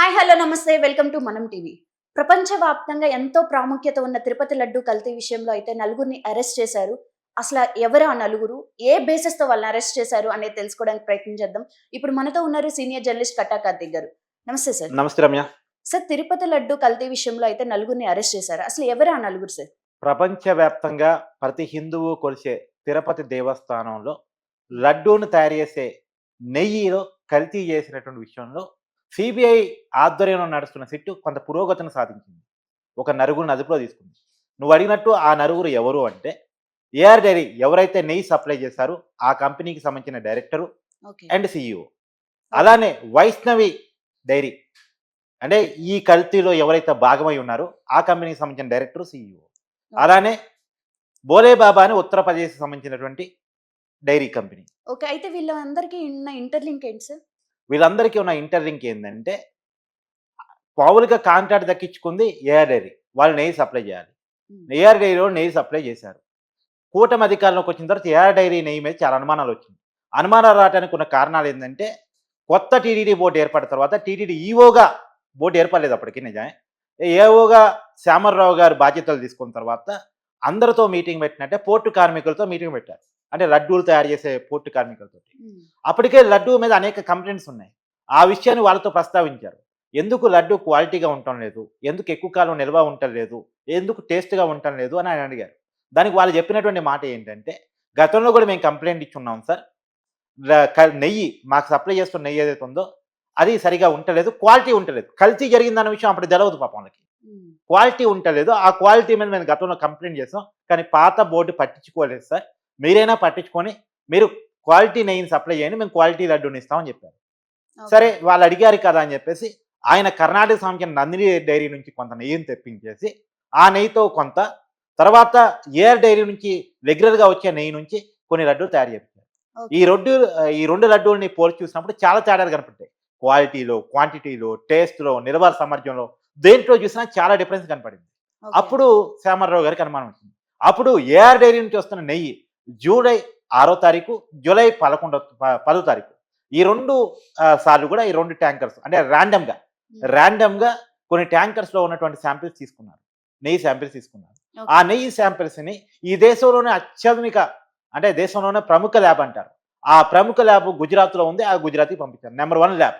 Hi hello నమస్తే welcome to మనం TV. ప్రపంచవ్యాప్తంగా ఎంతో ప్రాముఖ్యత ఉన్న తిరుపతి లడ్డు కల్తీ విషయంలో అయితే నలుగురిని అరెస్ట్ చేశారు. అసలు ఎవరు ఆ నలుగురు? ఏ బేసిస్‌తో వాళ్ళని అరెస్ట్ చేశారు అనేది తెలుసుకోవడానికి ప్రయత్నం చేద్దాం. ఇప్పుడు మనతో ఉన్నారు సీనియర్ జర్నలిస్ట్ కట్టా కార్తిక్ గారు. నమస్తే సార్. నమస్తే రమ్య. సార్ తిరుపతి లడ్డు కల్తీ విషయంలో అయితే నలుగురిని అరెస్ట్ చేశారు. అసలు ఎవరు ఆ నలుగురు సార్? ప్రపంచవ్యాప్తంగా ప్రతి హిందువు కొలిచే తిరుపతి దేవస్థానంలో లడ్డూను తయారు చేసే నెయ్యిలో కల్తీ చేసినటువంటి విషయంలో సిబిఐ ఆధ్వర్యంలో నడుస్తున్న సిట్టు కొంత పురోగతిని సాధించింది. ఒక నలుగురిని అదుపులో తీసుకుంది. నువ్వు అడిగినట్టు ఆ నలుగురు ఎవరు అంటే ఏఆర్ డైరీ ఎవరైతే నెయ్యి సప్లై చేశారో ఆ కంపెనీకి సంబంధించిన డైరెక్టరు ఓకే. And CEO. అలానే వైష్ణవి డైరీ అంటే ఈ కల్తీలో ఎవరైతే భాగమై ఉన్నారో ఆ కంపెనీకి సంబంధించిన డైరెక్టర్ సిఇఓ. అలానే బోలే బాబా అని ఉత్తరప్రదేశ్కి సంబంధించినటువంటి డైరీ కంపెనీ. ఓకే. అయితే వీళ్ళందరికీ ఉన్న ఇంటర్‌లింక్ ఏంటి సార్? వీళ్ళందరికీ ఉన్న ఇంటర్‌లింక్ ఏందంటే పావులుగా కాంట్రాక్ట్ దక్కించుకుంది ఏఆర్ డైరీ. వాళ్ళు నెయ్యి సప్లై చేయాలి. హ్మ్. ఏఆర్ డైరీలో నెయ్యి సప్లై చేశారు. కూటమి అధికారంలోకి వచ్చిన తర్వాత ఏఆర్ డైరీ నెయ్యి మీద చాలా అనుమానాలు వచ్చింది. అనుమానాలు రావడానికి ఉన్న కారణాలు ఏంటంటే కొత్త టీటీడీ బోర్డు ఏర్పడిన తర్వాత టీటీడీ ఈఓగా బోర్డు ఏర్పడలేదు అప్పటికి నిజమే. ఏఓగా శ్యామర్రావు గారు బాధ్యతలు తీసుకున్న తర్వాత అందరితో మీటింగ్ పెట్టినట్టే పోర్టు కార్మికులతో మీటింగ్ పెట్టారు. అంటే లడ్డూలు తయారు చేసే పోర్టు కార్మికులతో. హ్మ్. అప్పటికే లడ్డూ మీద అనేక కంప్లైంట్స్ ఉన్నాయి. ఆ విషయాన్ని వాళ్ళతో ప్రస్తావించారు. ఎందుకు లడ్డు క్వాలిటీగా ఉండటం లేదు? ఎందుకు ఎక్కువ కాలం నిల్వ ఉండటం లేదు? ఎందుకు టేస్ట్‌గా ఉండటం లేదు అని ఆయన అడిగారు. దానికి వాళ్ళు చెప్పినటువంటి మాట ఏంటంటే, గతంలో కూడా మేము కంప్లెయింట్ ఇచ్చున్నాం సార్. నెయ్యి మాకు సప్లై చేస్తున్న నెయ్యి ఏదైతే ఉందో అది సరిగా ఉంటలేదు. క్వాలిటీ ఉంటలేదు. కల్తీ జరిగిందన్న విషయం అప్పుడు తెలవదు పాపం వాళ్ళకి. హ్మ్. క్వాలిటీ ఉంటలేదు. ఆ క్వాలిటీ మీద మేము గతంలో కంప్లెయింట్ చేసాం. కానీ పాత బోర్డు పట్టించుకోలేదు సార్. మీరైనా పట్టించుకొని మీరు క్వాలిటీ నెయ్యిని సప్లై చేయండి. మేము క్వాలిటీ లడ్డూని ఇస్తామని చెప్పారు. ఓకే. సరే వాళ్ళు అడిగారు కదా అని చెప్పేసి ఆయన కర్ణాటక సంబంధించిన నందిని డైరీ నుంచి కొంత నెయ్యిని తెప్పించేసి ఆ నెయ్యితో కొంత తర్వాత ఏఆర్ డైరీ నుంచి రెగ్యులర్‌గా వచ్చే నెయ్యి నుంచి కొన్ని లడ్డూలు తయారు చేపించారు. ఓకే. ఈ 2 లడ్డూలని పోల్చి చూసినప్పుడు చాలా తేడాలు కనపడ్డాయి. క్వాలిటీలో, క్వాంటిటీలో, టేస్ట్‌లో, నిల్వ సామర్థ్యంలో దేంట్లో చూసినా చాలా డిఫరెన్స్ కనపడింది. ఓకే. అప్పుడు శ్యామరావు గారికి అనుమానం వచ్చింది. అప్పుడు ఏఆర్ డైరీ నుంచి వస్తున్న నెయ్యి జూలై 6 తారీఖు, జూలై 10 తారీఖు ఈ 2 సార్లు కూడా ఈ 2 ట్యాంకర్స్ అంటే ర్యాండమ్‌గా కొన్ని ట్యాంకర్స్‌లో ఉన్నటువంటి శాంపిల్స్ తీసుకున్నారు. నెయ్యి శాంపిల్స్ తీసుకున్నారు. ఓకే. ఆ నెయ్యి శాంపిల్స్‌ని ఈ దేశంలోనే అత్యాధునిక అంటే దేశంలోనే ప్రముఖ ల్యాబ్ అంటారు. ఆ ప్రముఖ ల్యాబ్ గుజరాత్‌లో ఉంది. ఆ గుజరాత్‌కి పంపించారు. Number 1 lab.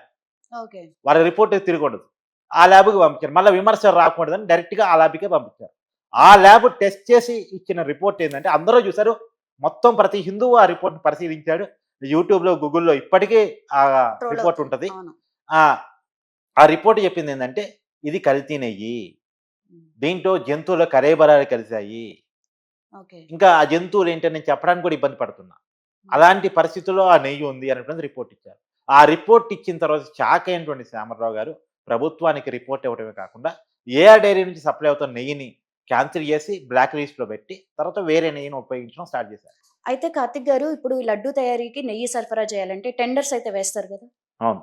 ఓకే. వాళ్ళ రిపోర్ట్ తిరగకూడదు. ఆ ల్యాబ్‌కి పంపించారు. మళ్ళా విమర్శలు రాకూడదని డైరెక్ట్‌గా ఆ ల్యాబ్‌కే పంపించారు. ఆ ల్యాబ్ టెస్ట్ చేసి ఇచ్చిన రిపోర్ట్ ఏందంటే అందరూ చూసారు. మొత్తం ప్రతి హిందువు ఆ రిపోర్ట్‌ని పరిశీలించాడు. యూట్యూబ్‌లో, గూగుల్‌లో ఇప్పటికీ ఆ ట్రోల్ రిపోర్ట్ అవుతుంది. ఉంటది. అవును. ఆ! ఆ రిపోర్ట్ చెప్పింది ఏందంటే ఇది కల్తీ నెయ్యి. హ్మ్. దీంట్లో జంతువుల కళేబరాలు కలిసాయి. ఓకే. ఇంకా ఆ జంతువులు ఏంటని నేను చెప్పడానికి కూడా ఇబ్బంది పడుతున్నా. హ్మ్. అలాంటి పరిస్థితుల్లో ఆ నెయ్యి ఉంది అనేటువంటి రిపోర్ట్ ఇచ్చారు. ఆ రిపోర్ట్ ఇచ్చిన తర్వాత షాక్ అయినటువంటి శ్యామరావు గారు ప్రభుత్వానికి రిపోర్ట్ ఇవ్వడమే కాకుండా ఏఆర్ డైరీ నుంచి సప్లై అవుతున్న నెయ్యిని క్యాన్సిల్ చేసి బ్లాక్ లిస్ట్‌లో పెట్టి తర్వాత వేరే నెయ్యిని ఉపయోగించడం స్టార్ట్ చేశారు. అయితే కార్తిక్ గారు ఇప్పుడు ఈ లడ్డు తయారీకి నెయ్యి సరఫరా చేయాలంటే టెండర్స్ అయితే వేస్తారు గదా! అవును.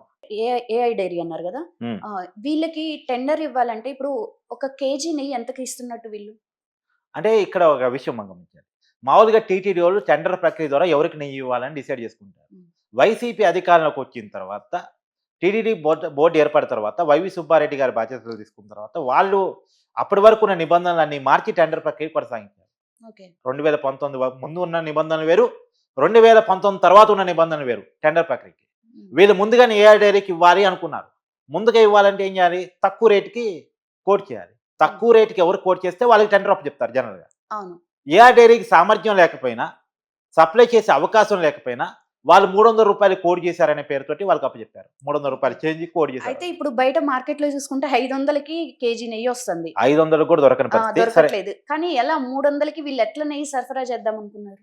ఏఐ డైరీ అన్నారు గదా! హ్మ్. వీళ్ళకి టెండర్ ఇవ్వాలంటే ఇప్పుడు ఒక కేజీ నెయ్యి ఎంతకి ఇస్తున్నట్టు వీళ్ళు? అంటే ఇక్కడ ఒక విషయం మనం గమనించాలి. మామూలుగా టీటీడీ వాళ్ళు టెండర్ ప్రక్రియ ద్వారా ఎవరికి నెయ్యి ఇవ్వాలని డిసైడ్ చేసుకుంటారు. హ్మ్. వైసీపీ అధికారంలోకి వచ్చిన తర్వాత టీటీడీ బోర్డ్ ఏర్పడిన తర్వాత వైవి సుబ్బారెడ్డి గారి బాధ్యతలు తీసుకున్న తర్వాత వాళ్ళు అప్పటి వరకు ఉన్న నిబంధనలన్నీ మార్చి టెండర్ ప్రక్రియ కొనసాగించారు. ఓకే. 2019 ముందు ఉన్న నిబంధనలు వేరు. 2019 తర్వాత ఉన్న నిబంధనలు వేరు టెండర్ ప్రక్రియకి. హ్మ్. వీళ్ళు ముందుగానే ఏఆర్ డైరీకి ఇవ్వాలి అనుకున్నారు. ముందుగా ఇవ్వాలంటే ఏం చేయాలి? తక్కువ రేట్‌కి కోట్ చేయాలి. హ్మ్. తక్కువ రేట్‌కి ఎవరు కోట్ చేస్తే వాళ్ళకి టెండర్ అప్పచెప్తారు జనరల్‌గా. అవును. ఏఆర్ డైరీకి సామర్థ్యం లేకపోయినా, సప్లై చేసే అవకాశం లేకపోయినా, వాళ్ళు రూ. 300 కోడ్ చేశారనే పేరుతోటి వాళ్ళకి అప్పచెప్పారు. రూ. 300 చేంజ్ కోడ్ చేశారు. అయితే ఇప్పుడు బయట మార్కెట్‌లో చూసుకుంటే 500కి కేజీ నెయ్యొస్తుంది. 500 కూడా దొరకని పరిస్థితి. సరే దొరకట్లేదు. కానీ ఎలా 300కి వీళ్ళు ఎట్లా నెయ్యి సరఫరా చేద్దాం అనుకున్నారు?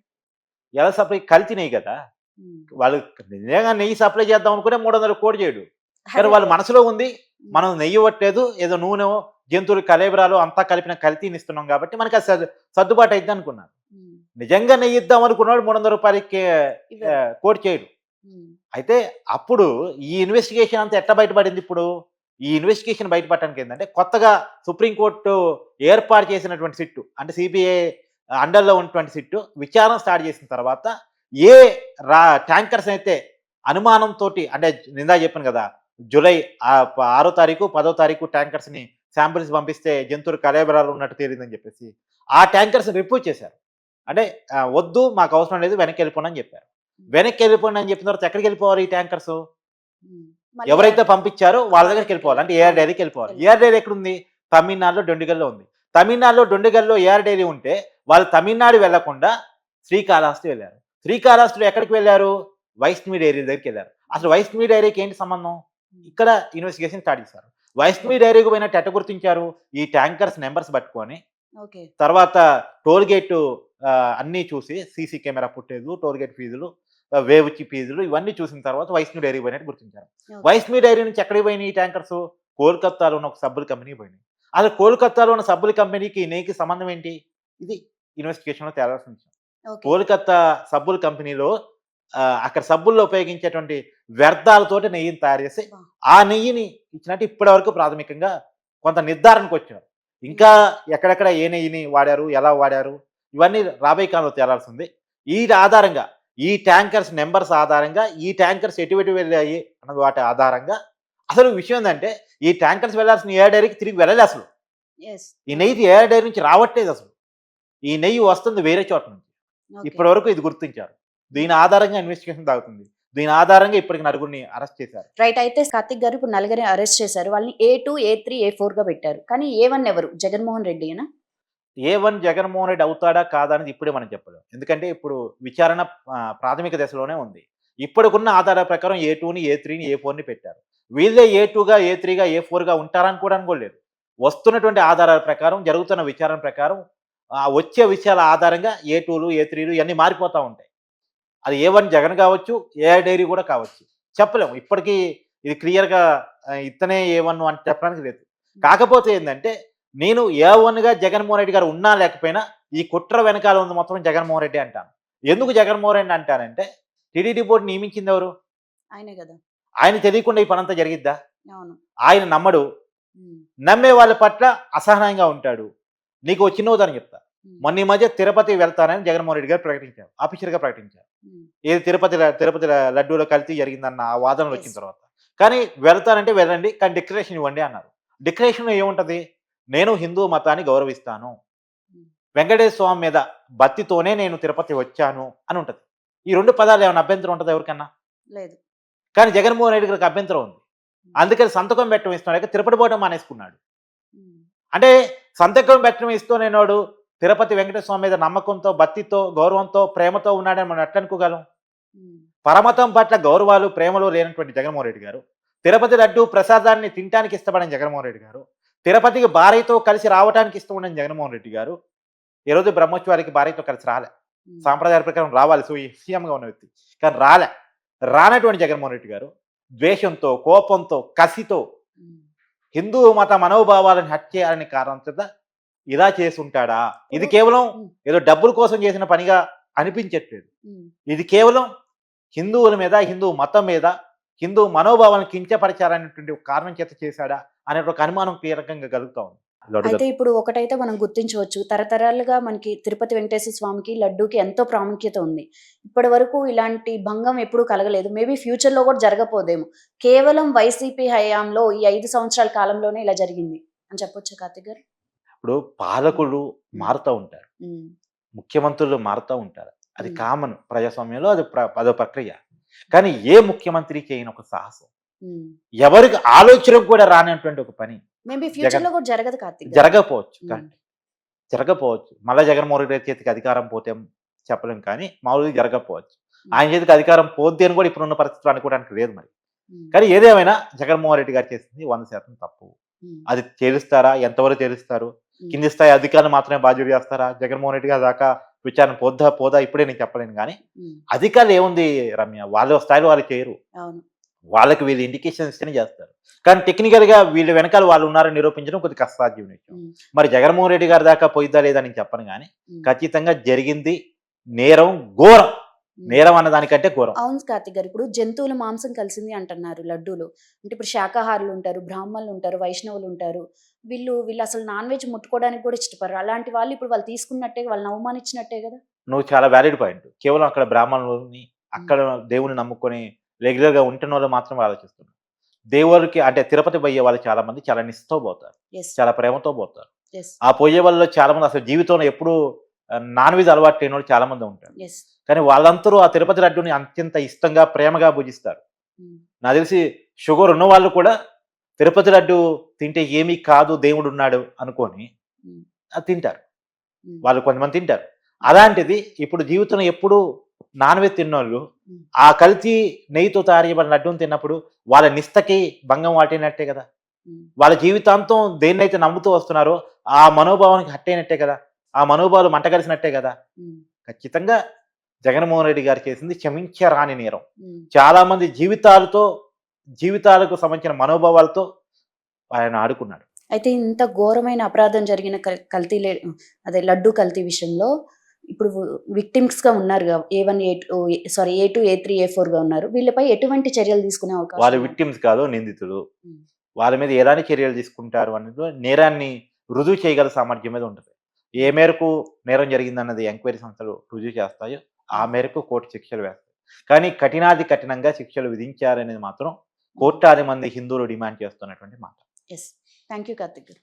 ఎలా సప్లై కల్తీ నెయ్యి కదా! హ్మ్. వాళ్ళు నిజంగా నెయ్యి సప్లై చేద్దాం అనుకునే 300 కోడ్ చేయడు. కానీ అదే. వాళ్ళ మనసులో ఉంది. హ్మ్. మనం నెయ్యి ఇవ్వట్లేదు. ఏదో నూనె, జంతువుల కళేబరాలు అంతా కలిపిన కల్తీని ఇస్తున్నాం కాబట్టి మనకు అది సర్దుబాటు అయిద్ది అనుకున్నారు. హ్మ్. నిజంగా నెయ్యి ఇద్దాం అనుకున్నవాడు రూ. 300కి ఇవ్వరు. కోట్ చేయడు. హ్మ్. అయితే అప్పుడు ఈ ఇన్వెస్టిగేషన్ అంతా ఎట్లా బయటపడింది ఇప్పుడు? ఈ ఇన్వెస్టిగేషన్ బయటపడటానికి ఏందంటే కొత్తగా సుప్రీం కోర్టు ఏర్పాటు చేసినటువంటి సిట్టు అంటే సీబీఐ అండర్‌లో ఉన్నటువంటి సిట్టు విచారణ స్టార్ట్ చేసిన తర్వాత ఏ రా ట్యాంకర్స్ అయితే అనుమానంతోటి అంటే ఇందాక చెప్పాను కదా! జూలై 6వ తారీఖు, 10వ తారీఖు ట్యాంకర్స్‌ని శాంపిల్స్ పంపిస్తే జంతువులు కళేబరాలు ఉన్నట్టు తేలిందని చెప్పేసి, ఆ ట్యాంకర్స్‌ని రిపూట్ చేశారు. అంటే వద్దు మాకు అవసరం లేదు వెనక్కెళ్ళిపోండి అని చెప్పారు. వెనక్కెళ్ళిపోండి అని చెప్పిన తర్వాత ఎక్కడికెళ్ళిపోవాలి ఈ ట్యాంకర్సు? హ్మ్. మళ్ళీ ఎవరైతే పంపించారో వాళ్ళ దగ్గరికెళ్ళిపోవాలి. అంటే ఏఆర్ అవును. డైరీకెళ్ళిపోవాలి. ఏఆర్ డైరీ ఎక్కడుంది? తమిళనాడులో డొండిగల్‌లో ఉంది. తమిళనాడులో డొండిగల్‌లో ఏఆర్ డైరీ ఉంటే వాళ్ళు తమిళనాడు వెళ్ళకుండా శ్రీకాళహస్తి వెళ్లారు. శ్రీకాళహస్తిలో ఎక్కడికి వెళ్లారు? వైష్ణవి డైరీ దగ్గరికెళ్లారు. అసలు వైష్ణవి డైరీకి ఏంటి సంబంధం? ఇక్కడ ఇన్వెస్టిగేషన్ స్టార్ట్ చేశారు. వైష్ణవి డైరీకి పోయినట్టు ఎట్ట గుర్తించారు? ఈ ట్యాంకర్స్ నంబర్స్ పట్టుకొని ఓకే. తర్వాత టోల్ గేటు అన్నీ చూసి CC camera footage, toll gate ఫీజులు, వేవుచి ఫీజులు ఇవన్నీ చూసిన తర్వాత వైష్ణవి డైరీకి పోయినట్టు గుర్తించారు. ఓకే. వైష్ణవి డైరీ నుంచి ఎక్కడికి పోయినాయి ఈ ట్యాంకర్స్? కోల్‌కత్తాలో ఉన్న ఒక సబ్బుల కంపెనీకి పోయినాయి. అసలు కోల్‌కత్తాలో ఉన్న సబ్బుల కంపెనీకి నెయ్యికి సంబంధం ఏంటి? ఇది ఇన్వెస్టిగేషన్‌లో తేలాల్సిన విషయం. ఓకే. కోల్‌కత్తా సబ్బుల కంపెనీలో అక్కడ సబ్బుల్లో ఉపయోగించేటువంటి వ్యర్థాలతోటి నెయ్యిని తయారు చేసి, అబ్బా! ఆ నెయ్యిని ఇచ్చినట్టు ఇప్పటి వరకు ప్రాథమికంగా కొంత నిర్ధారణకొచ్చారు. ఇంకా ఎక్కడెక్కడ ఏ నెయ్యిని వాడారు? ఎలా వాడారు? ఇవన్నీ రాబోయే కాలంలో తేలాల్సింది. వీటి ఆధారంగా ఈ ట్యాంకర్స్ నంబర్స్ ఆధారంగా ఈ ట్యాంకర్స్ ఎటు వెళ్ళాయి అన్న వాటి ఆధారంగా అసలు విషయం ఏందంటే ఈ ట్యాంకర్స్ వెళ్ళాల్సిన ఏఆర్ డైరీకి తిరిగి వెళ్ళలే అసలు. యెస్. ఈ నెయ్యి ఏఆర్ డైరీ నుంచి రావట్లేదు అసలు. ఈ నెయ్యి వస్తుంది వేరే చోట నుంచి. ఓకే. ఇప్పటి వరకు ఇది గుర్తించారు. దీని ఆధారంగా ఇన్వెస్టిగేషన్ సాగుతుంది. దీని ఆధారంగా ఇప్పటికి నలుగురిని అరెస్ట్ చేశారు. రైట్. అయితే కార్తిక్ గారు ఇప్పుడు నలుగురిని అరెస్ట్ చేశారు. వాళ్ళని ఏ2, ఏ3, ఏ4గా పెట్టారు. కానీ ఏ1 ఎవరు? జగన్మోహన్ రెడ్డియేనా? ఏ1 జగన్మోహన్ రెడ్డి అవుతాడా కాదా అనేది ఇప్పుడే మనం చెప్పలేం. ఎందుకంటే ఇప్పుడు విచారణ ప్రాథమిక దశలోనే ఉంది. ఇప్పటికున్న ఆధారాల ప్రకారం ఏ2ని, ఏ3ని, ఏ4ని పెట్టారు. వీళ్ళే ఏ2గా, ఏ3గా, ఏ4గా ఉంటారనుకోవడానికి కూడా లేదు. వస్తున్నటువంటి ఆధారాల ప్రకారం, జరుగుతున్న విచారణ ప్రకారం వచ్చే విషయాల ఆధారంగా ఏ2లు, ఏ3లు ఇయన్నీ మారిపోతా ఉంటాయి. అది ఏ1 జగన్ కావచ్చు, ఏఐ డైరీ కూడా కావచ్చు. చెప్పలేము. ఇప్పటికీ ఇది క్లియర్‌గా ఇతనే ఏ1 అని చెప్పడానికి లేదు. కాకపోతే ఏందంటే నేను ఏ1గా జగన్మోహన్ రెడ్డి గారు ఉన్నా లేకపోయినా ఈ కుట్ర వెనకాల ఉంది మొత్తం జగన్మోహన్ రెడ్డి అంటాను. ఎందుకు జగన్మోహన్ రెడ్డి అంటానంటే టీటీడీ బోర్డ్ నియమించింది ఎవరు? ఆయనే గదా! ఆయన తెలియకుండా ఈ పనంతా జరిగిద్దా? అవును. ఆయన నమ్మడు. హ్మ్. నమ్మే వాళ్ళ పట్ల అసహనంగా ఉంటాడు. నీకు ఓ చిన్న ఉదాహరణ చెప్తా. హ్మ్. మొన్న ఈ మధ్య తిరుపతి వెళ్తానని జగన్మోహన్ రెడ్డి గారు ప్రకటించారు. ఆఫీషియల్‌గా ప్రకటించారు. హ్మ్. ఏది తిరుపతి లడ్డూలో కల్తీ జరిగిందన్న ఆ వాదనలు వచ్చిన యెస్. తర్వాత. కానీ వెళ్తానంటే వెళ్ళండి. కానీ డిక్లరేషన్ ఇవ్వండి అన్నారు. డిక్లరేషన్‌లో ఏముంటది? నేను హిందూ మతాన్ని గౌరవిస్తాను. హ్మ్. వెంకటేశ్వర స్వామి మీద భక్తితోనే నేను తిరుపతి వచ్చాను అని ఉంటది. ఈ 2 పదాలు ఏమన్నా అభ్యంతరం ఉంటదా ఎవరికన్నా? లేదు. కానీ జగన్మోహన్ రెడ్డి గారికి అభ్యంతరం ఉంది. హ్మ్. అందుకని సంతకం పెట్టడం ఇస్తున్నాడు. తిరుపతి పోవడం మానేసుకున్నాడు. హ్మ్. అంటే సంతకం పెట్టడం ఇస్తూనేనోడు తిరుపతి వెంకటేశ్వర స్వామి మీద నమ్మకంతో, భక్తితో, గౌరవంతో, ప్రేమతో ఉన్నాడని మనం ఎట్లా అనుకోగలం? హ్మ్. పరమతం పట్ల గౌరవాలు, ప్రేమలు లేనటువంటి జగన్మోహన్ రెడ్డి గారు, తిరుపతి లడ్డు ప్రసాదాన్ని తినటానికి ఇష్టపడని జగన్మోహన్ రెడ్డి గారు, తిరుపతికి భార్యతో కలిసి రావటానికి ఇష్టముండని జగన్మోహన్ రెడ్డి గారు, ఈరోజు బ్రహ్మోత్సవానికి భార్యతో కలిసి రాలే. హ్మ్. సాంప్రదాయాల ప్రకారం రావాలి సీఎంగా ఉన్న వ్యక్తి. కానీ రాలే. రానటువంటి జగన్మోహన్ రెడ్డి గారు ద్వేషంతో, కోపంతో, కసితో హ్మ్. హిందూ మత మనోభావాలను హత్య చేయాలనే కారణం చేత ఇలా చేసుంటాడా? ఇది ఇప్పుడు కేవలం హ్మ్. ఏదో డబ్బుల కోసం చేసిన పనిగా అనిపించట్లేదు. హ్మ్. ఇది కేవలం హిందువుల మీద, హిందూ మతం మీద, హిందూ మనోభావాలను కించపరిచారనేటువంటి ఒక కారణం చేత చేశాడా? అనే ఒక అనుమానం క్లియర్‌గా కలుగుతా ఉంది. అయితే అడుగదు. ఇప్పుడు ఒకటైతే మనం గుర్తించవచ్చు. తరతరాలుగా మనకి తిరుపతి వెంకటేశ్వర స్వామికి, లడ్డూకి ఎంతో ప్రాముఖ్యత ఉంది. ఇప్పటివరకు ఇలాంటి భంగం ఎప్పుడూ కలగలేదు. మేబీ ఫ్యూచర్‌లో కూడా జరగపోదేమో. కేవలం వైసీపీ హయాంలో ఈ 5 సంవత్సరాల కాలంలోనే ఇలా జరిగింది అని చెప్పొచ్చా కార్తిక్ గారు? ఇప్పుడు హ్మ్. పాలకులు హ్మ్. మారుతా ఉంటారు. హ్మ్. ముఖ్యమంత్రులు మారుతా ఉంటారు. అది హ్మ్. కామన్ ప్రజాస్వామ్యంలో అదో ప్రక్రియ. కానీ ఏ ముఖ్యమంత్రి చేయని ఒక సాహసం. హ్మ్. ఎవరికి ఆలోచనకు కూడా రానటువంటి ఒక పని మేబీ జగన్ ఫ్యూచర్‌లో కూడా జరగదు కార్తిక్ గారు. జరగకపోవచ్చు. హ్మ్. జరగకపోవచ్చు. మళ్ళా జగన్మోహన్ రెడ్డి చేతికి అధికారం పోతే చెప్పలేం కానీ మామూలుగా జరగకపోవచ్చు. హ్మ్. ఆయన చేతికి అధికారం పోద్ది అని కూడా ఇప్పుడున్న పరిస్థితుల్లో అనుకోవడానికి లేదు మరి. హ్మ్. కానీ ఏదేమైనా జగన్మోహన్ రెడ్డి గారు చేసింది 100% తప్పు. హ్మ్. అది తేలుస్తారా? ఎంతవరకు తేలుస్తారు? హ్మ్. కింది స్థాయి అధికారులు మాత్రమే బాధ్యులు చేస్తారా? జగన్మోహన్ రెడ్డి గారి దాకా విచారణ పోదా ఇప్పుడే నేను చెప్పలేను గానీ, హ్మ్. అధికారులు ఏముంది రమ్య వాళ్ళ స్థాయిలో వాళ్ళు చేయరు. అవును. వాళ్ళకి వీళ్ళు ఇండికేషన్ ఇస్తేనే చేస్తారు. కానీ టెక్నికల్‌గా వీళ్ళ వెనకాల వాళ్ళు ఉన్నారని నిరూపించడం కొద్దిగా కష్టసాధ్యమైన విషయం. హ్మ్. మరి జగన్మోహన్ రెడ్డి గారి దాకా పోయిద్దా లేదా నేను చెప్పను గానీ, హ్మ్. ఖచ్చితంగా జరిగింది నేరం ఘోరం. హ్మ్. నేరం అన్న దానికంటే ఘోరం. అవును కార్తిక్ గారు. ఇప్పుడు జంతువుల మాంసం కలిసింది అంటున్నారు లడ్డూలో. అంటే ఇప్పుడు శాకాహారులుంటారు, బ్రాహ్మణులుంటారు, వైష్ణవులుంటారు. వీళ్ళసలు నాన్ వెజ్ ముట్టుకోవడానికి కూడా ఇష్టపడరు. అలాంటి వాళ్ళు ఇప్పుడు వాళ్ళు తీసుకున్నట్టే వాళ్ళని అవమానించినట్టే గదా! నువ్వు చాలా వాలిడ్ పాయింట్. కేవలం అక్కడ బ్రాహ్మణులని, హ్మ్. అక్కడ దేవుడిని నమ్ముకొని రెగ్యులర్‌గా ఉంటున్నోళ్ళు మాత్రమే ఆలోచిస్తున్నారు. దేవుడికి అంటే తిరుపతి పోయే వాళ్ళు చాలా మంది చాలా నిష్ఠతో పోతారు, ఎస్ చాలా ప్రేమతో పోతారు. ఎస్ ఆ పోయే వాళ్ళలో చాలా మంది అసలు జీవితంలో ఎప్పుడు నాన్ వెజ్ అలవాటు లేని వాళ్ళు చాలా మంది ఉంటారు. ఎస్ కానీ వాళ్ళందరూ ఆ తిరుపతి లడ్డుని అత్యంత ఇష్టంగా ప్రేమగా భుజిస్తారు. నాకు తెలిసి షుగర్ ఉన్న వాళ్ళు కూడా తిరుపతి లడ్డు తింటే ఏమీ కాదు దేవుడు ఉన్నాడు అనుకొని అది తింటారు. వాళ్ళు కొంతమంది తింటారు. అలాంటిది ఇప్పుడు జీవితంలో ఎప్పుడు నాన్ వెజ్ తిన్నోళ్ళు ఆ కల్తీ నెయ్యితో తయారు చేయబడిన లడ్డూని తిన్నప్పుడు వాళ్ళ నిష్టకి భంగం వాటినట్టే కదా. వాళ్ళ జీవితాంతం దేన్నైతే నమ్ముతూ వస్తున్నారో ఆ మనోభావానికి హట్టయినట్టే కదా. ఆ మనోభావాలు మంటగలిసినట్టే కదా. ఖచ్చితంగా జగన్మోహన్ రెడ్డి గారు చేసింది క్షమించరాని నేరం. చాలా మంది జీవితాలకు సంబంధించిన మనోభావాలతో ఆయన ఆడుకున్నాడు. అయితే ఇంత ఘోరమైన అపరాధం జరిగిన అదే లడ్డు కల్తీ విషయంలో ఇప్పుడు విక్టిమ్స్ గా ఉన్నారు A1 A2 sorry A2 A3 A4 గా ఉన్నారు. వీళ్ళపై ఎటువంటి చర్యలు తీసుకునే అవకాశం వాళ్ళు ఉంది? విక్టిమ్స్ కాదు, నిందితులు. ఉమ్. వాళ్ళ మీద ఎలాంటి చర్యలు తీసుకుంటారు అనేది నేరాన్ని రుజువు చేయగల సామర్థ్యం మీద ఉంటుంది. ఏ మేరకు నేరం జరిగిందన్నది ఎంక్వైరీ సంస్థలు రుజువు చేస్తాయో ఆ మేరకు కోర్టు శిక్షలు వేస్తాయి. కానీ కఠినాది కఠినంగా శిక్షలు విధించాలనేది మాత్రం కోట్లాది మంది హిందువులు డిమాండ్ చేస్తున్నటువంటి మాట. ఎస్ థ్యాంక్ యూ కార్తిక్ గారు.